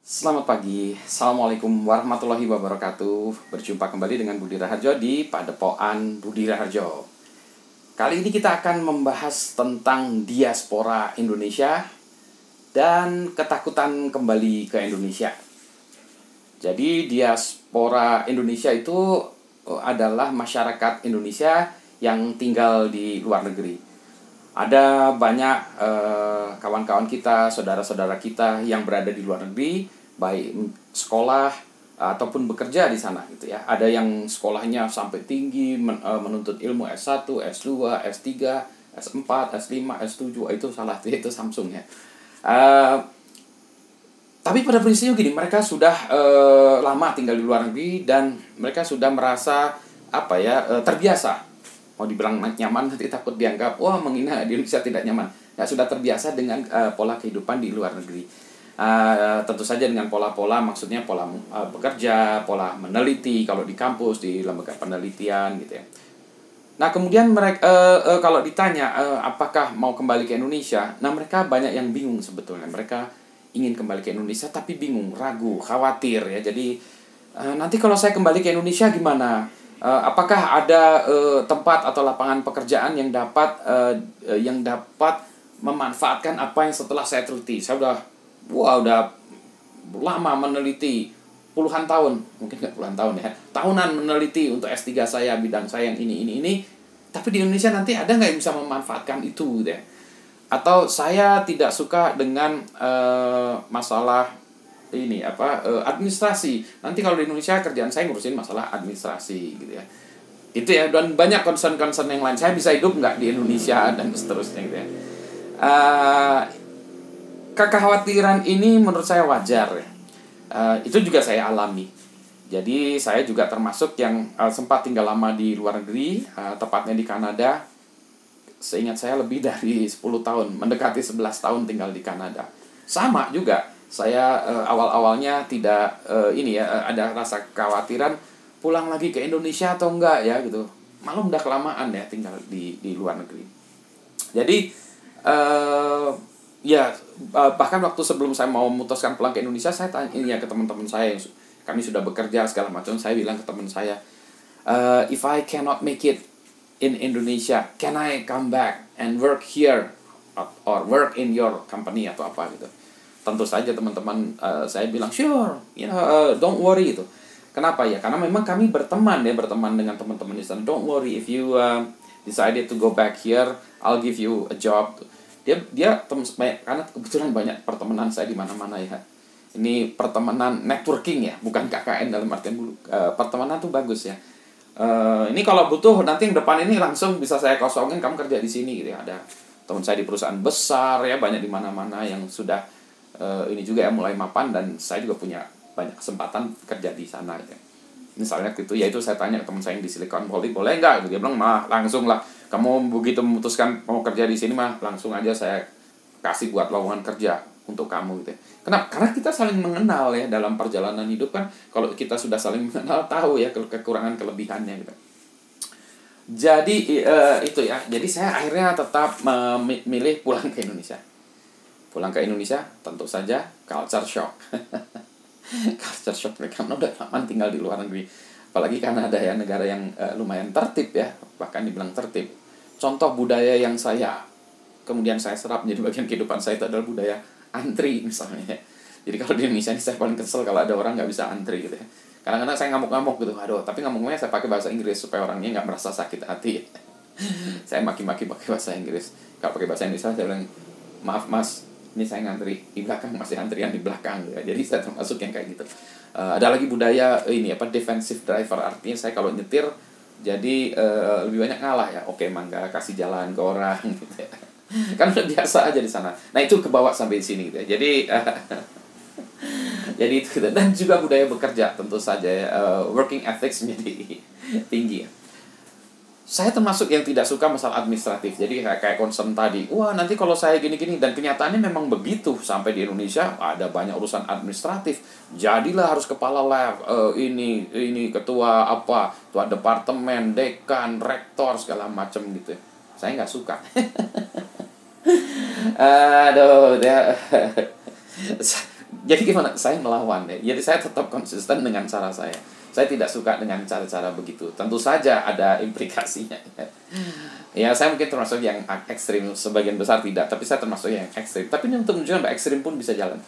Selamat pagi, Assalamualaikum warahmatullahi wabarakatuh. Berjumpa kembali dengan Budi Raharjo di Padepokan Budi Raharjo. Kali ini kita akan membahas tentang diaspora Indonesia dan ketakutan kembali ke Indonesia. Jadi diaspora Indonesia itu adalah masyarakat Indonesia yang tinggal di luar negeri. Ada banyak kawan-kawan kita, saudara-saudara kita yang berada di luar negeri, baik sekolah ataupun bekerja di sana gitu ya. Ada yang sekolahnya sampai tinggi, menuntut ilmu S1, S2, S3, S4, S5, S7, itu salah, itu Samsung ya. Tapi pada prinsipnya gini, mereka sudah lama tinggal di luar negeri dan mereka sudah merasa terbiasa. Mau dibilang nyaman nanti takut dianggap wah menghina, di Indonesia tidak nyaman. Ya, sudah terbiasa dengan pola kehidupan di luar negeri. Tentu saja dengan pola-pola, maksudnya pola bekerja, pola meneliti kalau di kampus, di lembaga penelitian gitu ya. Nah kemudian mereka kalau ditanya apakah mau kembali ke Indonesia, nah mereka banyak yang bingung sebetulnya. Mereka ingin kembali ke Indonesia tapi bingung, ragu, khawatir ya. Jadi nanti kalau saya kembali ke Indonesia gimana? Apakah ada tempat atau lapangan pekerjaan yang dapat memanfaatkan apa yang setelah saya teliti? Saya udah lama meneliti, puluhan tahun, mungkin nggak puluhan tahun ya, tahunan meneliti untuk S3 saya, bidang saya yang ini. Tapi di Indonesia nanti ada nggak yang bisa memanfaatkan itu gitu ya? Atau saya tidak suka dengan masalah administrasi. Nanti kalau di Indonesia kerjaan saya ngurusin masalah administrasi gitu ya. Itu ya, dan banyak concern yang lain. Saya bisa hidup nggak di Indonesia dan seterusnya gitu ya. Kekhawatiran ini menurut saya wajar ya. Itu juga saya alami. Jadi saya juga termasuk yang sempat tinggal lama di luar negeri, tepatnya di Kanada. Seingat saya lebih dari 10 tahun, mendekati 11 tahun tinggal di Kanada. Sama juga, saya awal-awalnya tidak ada rasa kekhawatiran pulang lagi ke Indonesia atau enggak ya gitu. Malah udah kelamaan ya tinggal di luar negeri. Jadi bahkan waktu sebelum saya mau memutuskan pulang ke Indonesia, saya tanya ini ya ke teman-teman saya yang kami sudah bekerja segala macam. Saya bilang ke teman saya, if I cannot make it in Indonesia, can I come back and work here or work in your company atau apa gitu. Tentu saja teman-teman saya bilang sure, don't worry itu. Kenapa ya? Karena memang kami berteman dengan teman-teman di sana. Don't worry if you decided to go back here, I'll give you a job. Karena kebetulan banyak pertemanan saya di mana-mana ya. Ini pertemanan networking ya, bukan KKN dalam artian pertemanan tuh bagus ya. Ini kalau butuh nanti yang depan ini langsung bisa saya kosongin, kamu kerja di sini gitu ya. Ada teman saya di perusahaan besar ya, banyak di mana-mana yang sudah ini juga ya mulai mapan, dan saya juga punya banyak kesempatan kerja di sana ya. Misalnya gitu ya, itu saya tanya ke teman saya yang di Silicon Valley, boleh nggak? Dia bilang mah langsung lah, kamu begitu memutuskan mau kerja di sini mah langsung aja saya kasih buat lowongan kerja untuk kamu gitu ya. Kenapa? Karena kita saling mengenal ya dalam perjalanan hidup kan. Kalau kita sudah saling mengenal, tahu ya kekurangan kelebihannya gitu. Jadi itu ya. Jadi saya akhirnya tetap memilih pulang ke Indonesia. Pulang ke Indonesia tentu saja culture shock. Culture shock mereka udah lama tinggal di luar negeri. Apalagi Kanada ya, negara yang lumayan tertib ya, bahkan dibilang tertib. Contoh budaya yang kemudian saya serap menjadi bagian kehidupan saya itu adalah budaya antri misalnya. Jadi kalau di Indonesia ini saya paling kesel kalau ada orang nggak bisa antri gitu ya. Kadang-kadang saya ngamuk-ngamuk gitu, tapi ngamuknya saya pakai bahasa Inggris supaya orangnya nggak merasa sakit hati. Saya maki-maki pakai bahasa Inggris. Kalau pakai bahasa Indonesia saya bilang, maaf mas, ini saya ngantri di belakang, masih antrian di belakang ya. Jadi saya termasuk yang kayak gitu. Ada lagi budaya defensive driver, artinya saya kalau nyetir jadi lebih banyak ngalah ya. Oke, mangga kasih jalan ke orang gitu ya. Kan udah biasa aja di sana. Nah itu kebawa sampai di sini gitu ya. Jadi itu gitu. Dan juga budaya bekerja tentu saja working ethics menjadi tinggi ya. Saya termasuk yang tidak suka masalah administratif. Jadi kayak concern tadi, wah nanti kalau saya gini-gini, dan kenyataannya memang begitu. Sampai di Indonesia ada banyak urusan administratif. Jadilah harus kepala lab, ini ketua departemen, dekan, rektor segala macam gitu. Saya nggak suka. Aduh, Jadi gimana? Saya melawan ya. Jadi saya tetap konsisten dengan cara saya. Saya tidak suka dengan cara-cara begitu. Tentu saja ada implikasinya. Ya, saya mungkin termasuk yang ekstrim, sebagian besar tidak, tapi saya termasuk yang ekstrim. Tapi ini untuk menunjukkan bahwa ekstrim pun bisa jalan.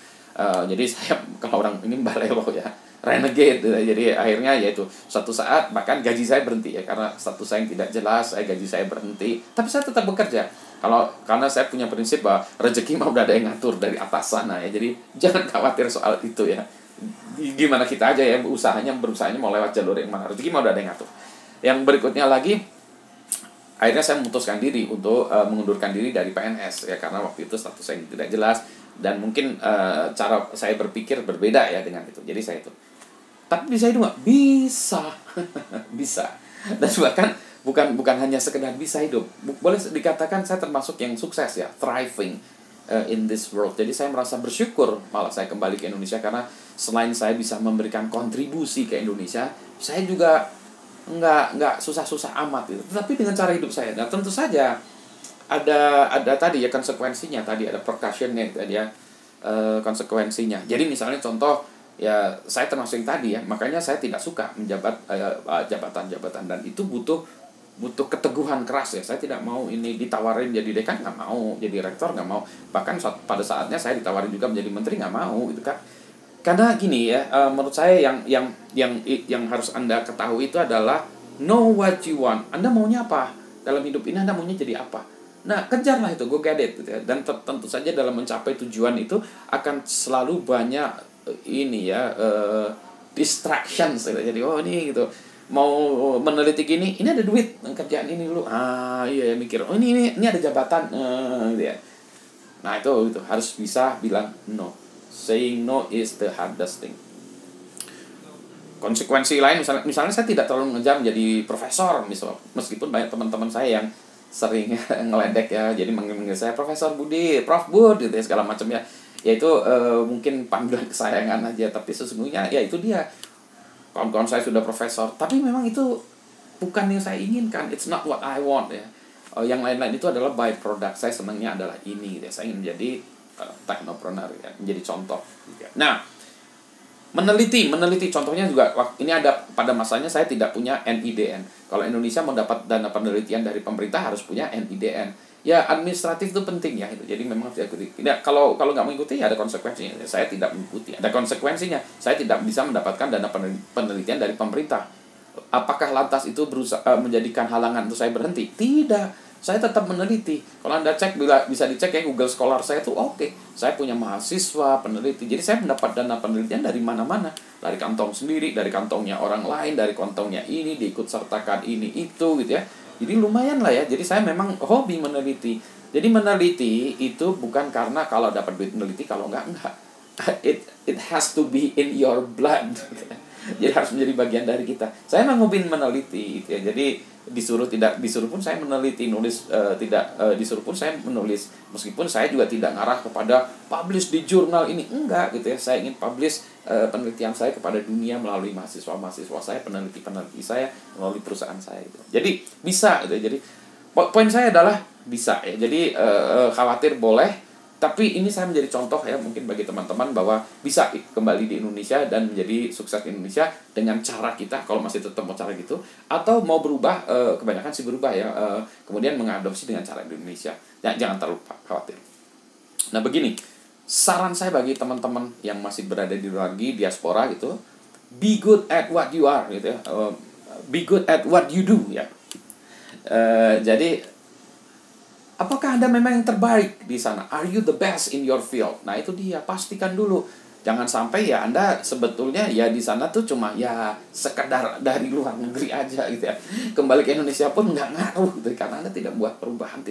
Jadi saya, kalau orang ini balelo ya, renegade. Jadi akhirnya yaitu suatu saat bahkan gaji saya berhenti ya, karena status saya yang tidak jelas, gaji saya berhenti. Tapi saya tetap bekerja. Karena saya punya prinsip bahwa rezeki mah udah ada yang ngatur dari atas sana ya. Jadi jangan khawatir soal itu ya. Gimana kita aja ya berusahanya mau lewat jalur yang mana, rezeki mah udah ada yang ngatur. Yang berikutnya lagi, akhirnya saya memutuskan diri untuk mengundurkan diri dari PNS ya, karena waktu itu status saya tidak jelas dan mungkin cara saya berpikir berbeda ya dengan itu. Jadi saya itu. Tapi bisa hidup nggak? Bisa. Bisa. Dan bahkan bukan hanya sekedar bisa hidup. Boleh dikatakan saya termasuk yang sukses ya, thriving in this world. Jadi saya merasa bersyukur malah saya kembali ke Indonesia, karena selain saya bisa memberikan kontribusi ke Indonesia, saya juga nggak susah-susah amat gitu. Tapi dengan cara hidup saya. Nah, tentu saja ada tadi ya konsekuensinya, tadi ada percussionnya tadi ya, konsekuensinya. Jadi misalnya contoh ya, saya termasuk yang tadi ya, makanya saya tidak suka menjabat jabatan-jabatan, dan itu butuh keteguhan keras ya. Saya tidak mau ini ditawarin jadi dekan, nggak mau, jadi rektor nggak mau, bahkan pada saatnya saya ditawarin juga menjadi menteri, nggak mau gitu kan. Karena gini ya, menurut saya yang harus Anda ketahui itu adalah know what you want. Anda maunya apa dalam hidup ini, Anda maunya jadi apa. Nah, kejarlah itu, go get it gitu ya. Dan tentu saja dalam mencapai tujuan itu akan selalu banyak ini ya, distractions gitu. Jadi ini gitu, mau meneliti gini, ini ada duit, kerjaan ini dulu, iya mikir, ini ada jabatan, gitu ya. Nah itu harus bisa bilang no. Saying no is the hardest thing. Konsekuensi lain, misalnya saya tidak terlalu mengejar menjadi profesor, meskipun banyak teman-teman saya yang sering ngeledek ya, jadi manggil saya Profesor Budi, Prof Bud gitu ya, segala macam ya. Yaitu mungkin panggilan kesayangan aja, tapi sesungguhnya ya itu dia. Kawan-kawan saya sudah profesor, tapi memang itu bukan yang saya inginkan. It's not what I want ya. Yang lain-lain itu adalah by product. Saya senangnya adalah ini ya. Saya ingin menjadi technopreneur ya, menjadi contoh. Nah, meneliti contohnya juga, ini ada pada masanya saya tidak punya NIDN. Kalau Indonesia mau dapat dana penelitian dari pemerintah harus punya NIDN. Ya, administratif itu penting ya itu. Jadi memang harus diikuti. Nah, kalau nggak mengikuti ya ada konsekuensinya. Saya tidak mengikuti. Ada konsekuensinya. Saya tidak bisa mendapatkan dana penelitian dari pemerintah. Apakah lantas itu berusaha menjadikan halangan untuk saya berhenti? Tidak. Saya tetap meneliti. Kalau Anda cek, bisa dicek ya, Google Scholar saya tuh oke. Saya punya mahasiswa peneliti. Jadi saya mendapat dana penelitian dari mana-mana. Dari kantong sendiri, dari kantongnya orang lain, dari kantongnya ini, diikut sertakan ini itu gitu ya. Jadi lumayan lah ya. Jadi saya memang hobi meneliti. Jadi meneliti itu bukan karena kalau dapat duit meneliti, kalau enggak. It has to be in your blood. Jadi harus menjadi bagian dari kita. Saya memang hobi meneliti gitu ya. Jadi tidak disuruh pun saya meneliti, nulis disuruh pun saya menulis, meskipun saya juga tidak ngarah kepada publish di jurnal ini, enggak gitu ya. Saya ingin publish penelitian saya kepada dunia melalui mahasiswa saya, peneliti saya, melalui perusahaan saya gitu. Jadi bisa gitu ya. Jadi poin saya adalah bisa ya. Jadi khawatir boleh, tapi ini saya menjadi contoh ya mungkin bagi teman-teman bahwa bisa kembali di Indonesia dan menjadi sukses di Indonesia dengan cara kita, kalau masih tetap mau cara gitu, atau mau berubah, kebanyakan sih berubah ya, kemudian mengadopsi dengan cara di Indonesia. Jangan terlalu khawatir. Nah begini, saran saya bagi teman-teman yang masih berada di luar negeri, diaspora gitu, be good at what you are gitu ya, be good at what you do ya. Jadi apakah Anda memang yang terbaik di sana? Are you the best in your field? Nah itu dia, pastikan dulu. Jangan sampai ya Anda sebetulnya ya di sana tuh cuma ya sekedar dari luar negeri aja gitu ya. Kembali ke Indonesia pun nggak ngaruh gitu, karena Anda tidak buat perubahan,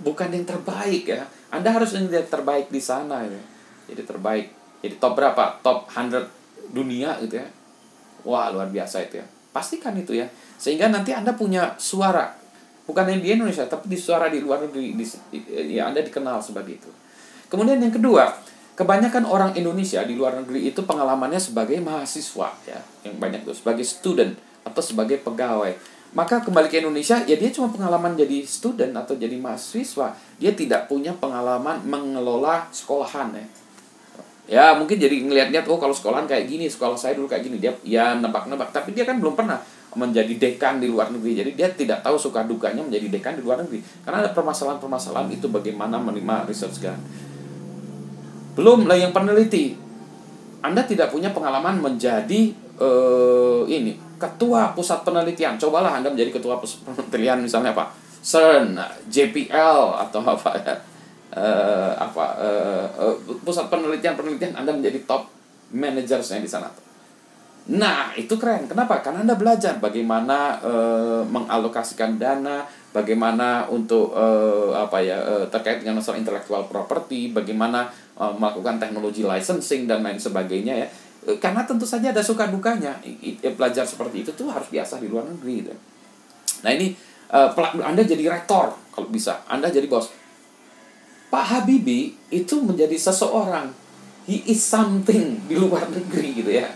bukan yang terbaik ya. Anda harus yang terbaik di sana gitu. Jadi terbaik. Jadi top berapa? Top 100 dunia gitu ya. Wah luar biasa itu ya. Pastikan itu ya. Sehingga nanti Anda punya suara. Bukan yang di Indonesia, tapi di suara di luar negeri, ya Anda dikenal sebagai itu. Kemudian yang kedua, kebanyakan orang Indonesia di luar negeri itu pengalamannya sebagai mahasiswa ya, yang banyak tuh sebagai student atau sebagai pegawai. Maka kembali ke Indonesia, ya dia cuma pengalaman jadi student atau jadi mahasiswa. Dia tidak punya pengalaman mengelola sekolahan ya. Ya mungkin jadi ngeliat-liat, oh kalau sekolahan kayak gini, sekolah saya dulu kayak gini, dia ya nebak-nebak, tapi dia kan belum pernah menjadi dekan di luar negeri, jadi dia tidak tahu suka dukanya menjadi dekan di luar negeri, karena ada permasalahan-permasalahan itu bagaimana menerima research grant. Belum lah yang peneliti, Anda tidak punya pengalaman menjadi ini ketua pusat penelitian, cobalah Anda menjadi ketua pusat penelitian misalnya apa, CERN, JPL atau apa ya, pusat penelitian Anda menjadi top manajersnya di sana. Nah itu keren, kenapa? Karena Anda belajar bagaimana mengalokasikan dana, bagaimana untuk terkait dengan masalah intellectual property, bagaimana melakukan teknologi licensing dan lain sebagainya ya. Karena tentu saja ada suka dukanya. Pelajar seperti itu tuh harus biasa di luar negeri gitu. Nah ini Anda jadi rektor kalau bisa, Anda jadi bos. Pak Habibie itu menjadi seseorang, he is something di luar negeri gitu ya.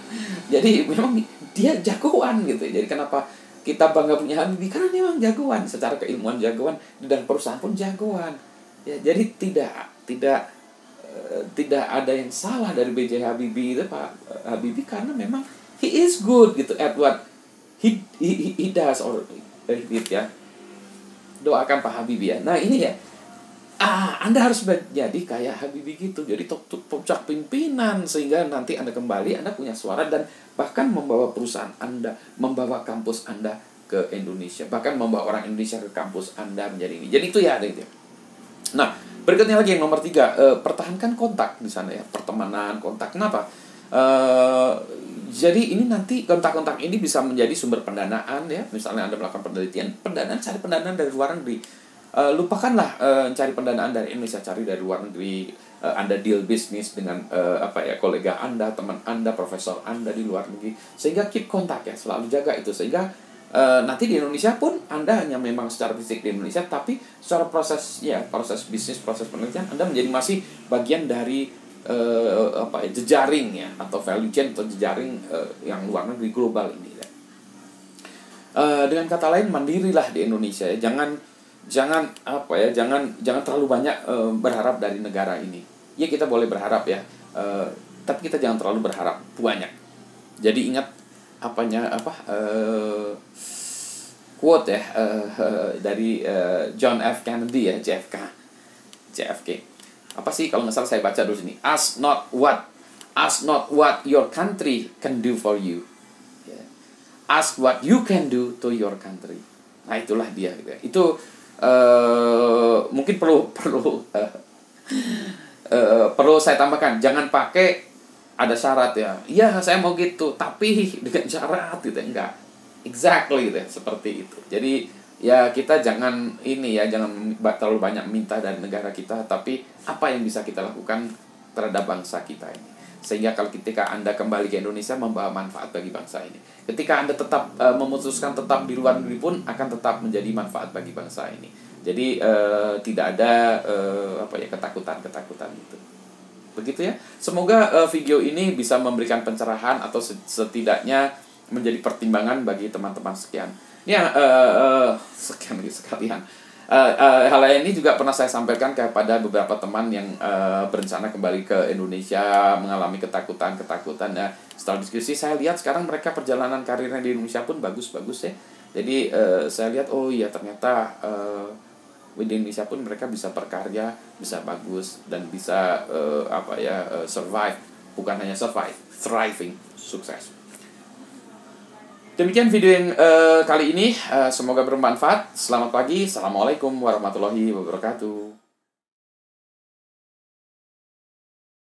Jadi memang dia jagoan gitu. Jadi kenapa kita bangga punya Habibie? Karena dia memang jagoan, secara keilmuan jagoan, dan perusahaan pun jagoan. Ya, jadi tidak ada yang salah dari B.J. Habibie itu, Pak Habibie, karena memang he is good gitu at what he does or ya. Doakan Pak Habibie ya. Nah ini ya, Anda harus jadi kayak Habibie gitu, jadi puncak pimpinan, sehingga nanti Anda kembali, Anda punya suara, dan bahkan membawa perusahaan Anda, membawa kampus Anda ke Indonesia, bahkan membawa orang Indonesia ke kampus Anda menjadi ini. Jadi itu ya, ada gitu. Nah berikutnya lagi yang nomor 3, pertahankan kontak di sana ya, pertemanan, kontak. Kenapa? Jadi ini nanti kontak-kontak ini bisa menjadi sumber pendanaan ya. Misalnya Anda melakukan penelitian, cari pendanaan dari luar negeri. Lupakanlah cari pendanaan dari Indonesia, cari dari luar negeri. Anda deal bisnis dengan kolega Anda, teman Anda, profesor Anda di luar negeri, sehingga keep kontak ya, selalu jaga itu, sehingga nanti di Indonesia pun Anda hanya memang secara fisik di Indonesia, tapi secara proses bisnis, proses penelitian Anda menjadi masih bagian dari jejaring ya, atau value chain atau jejaring yang luar negeri, global ini ya. Dengan kata lain, mandirilah di Indonesia ya. Jangan terlalu banyak berharap dari negara ini. Ya kita boleh berharap ya, tapi kita jangan terlalu berharap banyak. Jadi ingat quote ya dari John F. Kennedy ya, JFK. Apa sih kalau nggak salah, saya baca dulu sini. Ask not what your country can do for you. Ask what you can do to your country. Nah itulah dia gitu ya. Itu mungkin perlu saya tambahkan, jangan pakai ada syarat ya. Iya saya mau gitu, tapi dengan syarat gitu, enggak. Exactly gitu ya, seperti itu. Jadi ya kita jangan terlalu banyak minta dari negara kita, tapi apa yang bisa kita lakukan terhadap bangsa kita ini, sehingga ketika Anda kembali ke Indonesia membawa manfaat bagi bangsa ini. Ketika Anda tetap memutuskan tetap di luar negeri pun akan tetap menjadi manfaat bagi bangsa ini. Jadi tidak ada ketakutan itu. Begitu ya. Semoga video ini bisa memberikan pencerahan atau setidaknya menjadi pertimbangan bagi teman-teman sekian. Ya sekalian. Hal ini juga pernah saya sampaikan kepada beberapa teman yang berencana kembali ke Indonesia, mengalami ketakutan ya. Setelah diskusi saya lihat sekarang mereka perjalanan karirnya di Indonesia pun bagus ya. Jadi saya lihat ternyata di Indonesia pun mereka bisa berkarya, bisa bagus, dan bisa survive, bukan hanya survive, thriving, sukses. Demikian video yang kali ini, semoga bermanfaat. Selamat pagi, assalamualaikum warahmatullahi wabarakatuh.